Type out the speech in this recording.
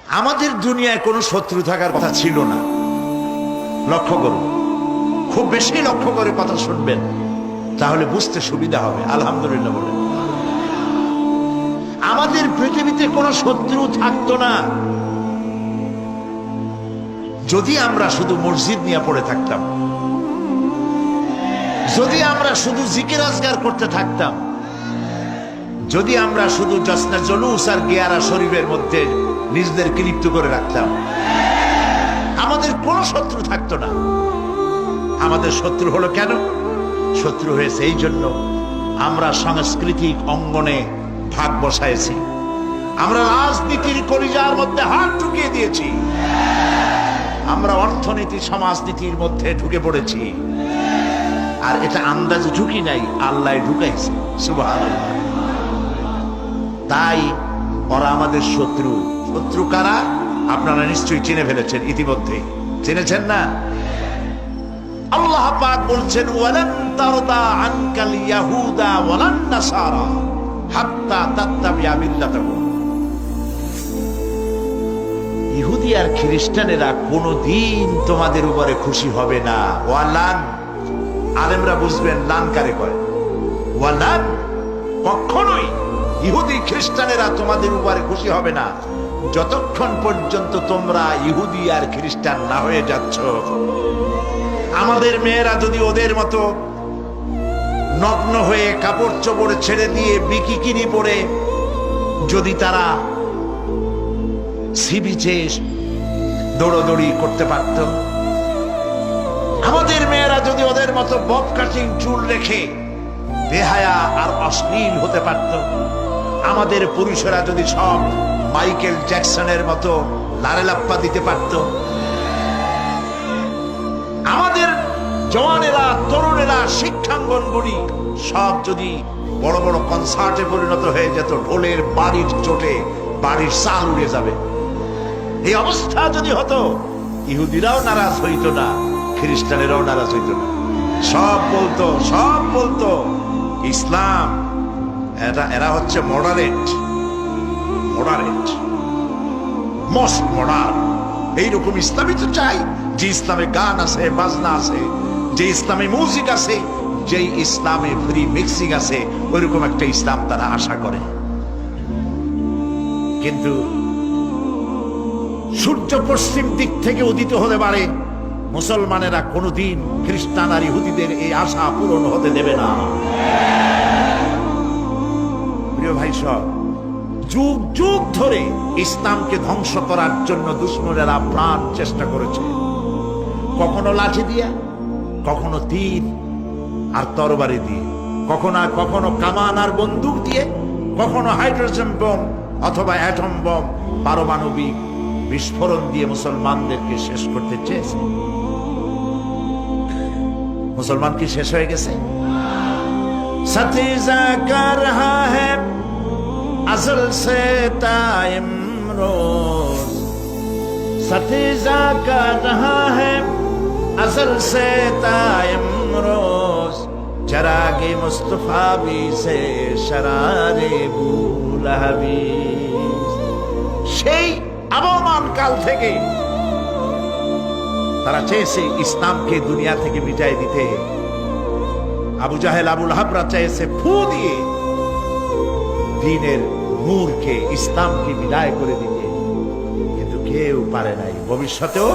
আমাদের দুনিয়ায় কোনো শত্রু থাকার কথা ছিল না। লক্ষ্য করুন, খুব বেশি লক্ষ্য করে কথা শুনবেন, তাহলে বুঝতে সুবিধা হবে। আলহামদুলিল্লাহ বলেন। আমাদের পৃথিবীতে কোনো শত্রু থাকতো না যদি আমরা শুধু মসজিদ নিয়ে পড়ে থাকতাম, যদি আমরা শুধু জিকির আজগার করতে থাকতাম, যদি আমরা শুধু জসনা জলুস আর গিয়ারা শরীফের মধ্যে নিজেদেরকে লিপ্ত করে রাখতাম, আমাদের কোনো শত্রু থাকতো না। আমাদের শত্রু হলো কেন? শত্রু হয়েছে এই জন্য আমরা সাংস্কৃতিক অঙ্গনে ভাগ বসাইছি, আমরা রাজনীতির কলিজার মধ্যে হাত ঢুকিয়ে দিয়েছি, আমরা অর্থনীতি সমাজনীতির মধ্যে ঢুকে পড়েছি। আর এটা আন্দাজে ঢুকি নাই, আল্লাহ ঢুকাইছে। সুবহানাল্লাহ। তাই ওরা আমাদের শত্রু। শত্রু কারা? আপনারা নিশ্চয়ই চিনে ফেলেছেন ইতিমধ্যে। চিনেছেন না? আল্লাহ পাক বলছেন, ওয়ালান তারদা আনকাল ইয়াহুদা ওয়ালান নাসারা হাত্তা তাত্তাবিআ মিল্লাতাহুম। ইহুদি আর খ্রিস্টানেরা কোনদিন তোমাদের উপরে খুশি হবে না। ওয়ালান, আলেমরা বুঝবেন লান কারে কয়। ওয়ালান, কখনোই ইহুদি খ্রিস্টানেরা তোমাদের উপরে খুশি হবে না যতক্ষণ পর্যন্ত তোমরা ইহুদি আর খ্রিস্টান না হয়ে যাচ্ছ। আমাদের মেয়েরা যদি ওদের মতো নগ্ন হয়ে কাপড় চোপড় ছেড়ে দিয়ে বিকিনি পরে যদি তারা সি বিচে দৌড়দৌড়ি করতে পারত, আমাদের মেয়েরা যদি ওদের মতো বব কাটিং চুল রেখে বেহায়া আর অশ্লীল হতে পারত, আমাদের পুরুষেরা যদি সব মাইকেল জ্যাকসনের মতো লারেলাপ্পা দিতে পারত, আমাদের জওয়ানেরা তরুণেরা শিক্ষাঙ্গনগুলি সব যদি বড় বড় কনসার্টে পরিণত হয়ে যেত, ঢোলের বাড়ির চোটে বাড়ির চাল উড়ে যাবে, এই অবস্থা যদি হতো, ইহুদিরাও নারাজ হইতো না, খ্রিস্টানেরাও নারাজ হইতো না। সব বলতো ইসলাম, এরা হচ্ছে মডারেট, মোস্ট মডার্ন। এইরকম ইসলামই তো চাই, যে ইসলামে গান আছে, বাজনা আছে, যে ইসলামে মিউজিক আছে, যে ইসলামে ফ্রি মিক্সিং আছে, ওইরকম একটা ইসলাম তারা আশা করে। কিন্তু সূর্য পশ্চিম দিক থেকে উদিত হতে পারে, মুসলমানেরা কোনদিন খ্রিস্টান আর ইহুদিদের এই আশা পূরণ হতে দেবে না। প্রিয় ভাই সব, যুগ যুগ ধরে ইসলামকে ধ্বংস করার জন্য দুশমনেরা প্রাণ চেষ্টা করেছে, কখনো লাঠি দিয়ে, কখনো তীর আর তরবারি দিয়ে, কখনো কামান আর বন্দুক দিয়ে, কখনো হাইড্রোজেন বোম অথবা অ্যাটম বোম, পারমাণবিক বিস্ফোরণ দিয়ে মুসলমানদেরকে শেষ করতে চেয়েছে। মুসলমান কি শেষ হয়ে গেছে? সতীজা কর রহা হ্যায় अज़ल से ताइम रोज, सतीजा कर रहा है अज़ल से ताइम रोज, चरागे मुस्तफा भी से शरारे बुलहबी। সেই আবহমান কাল থেকে তারা চেয়েছে ইসলামকে দুনিয়া থেকে মিটাই দিতে। আবু জাহেল, আবু লাহাবরা চেয়েছে ফু দিয়ে দ্বীনের নূরকে, ইসলামকে বিদায় করে দিতে, কিন্তু কেউ পারে নাই, ভবিষ্যতেও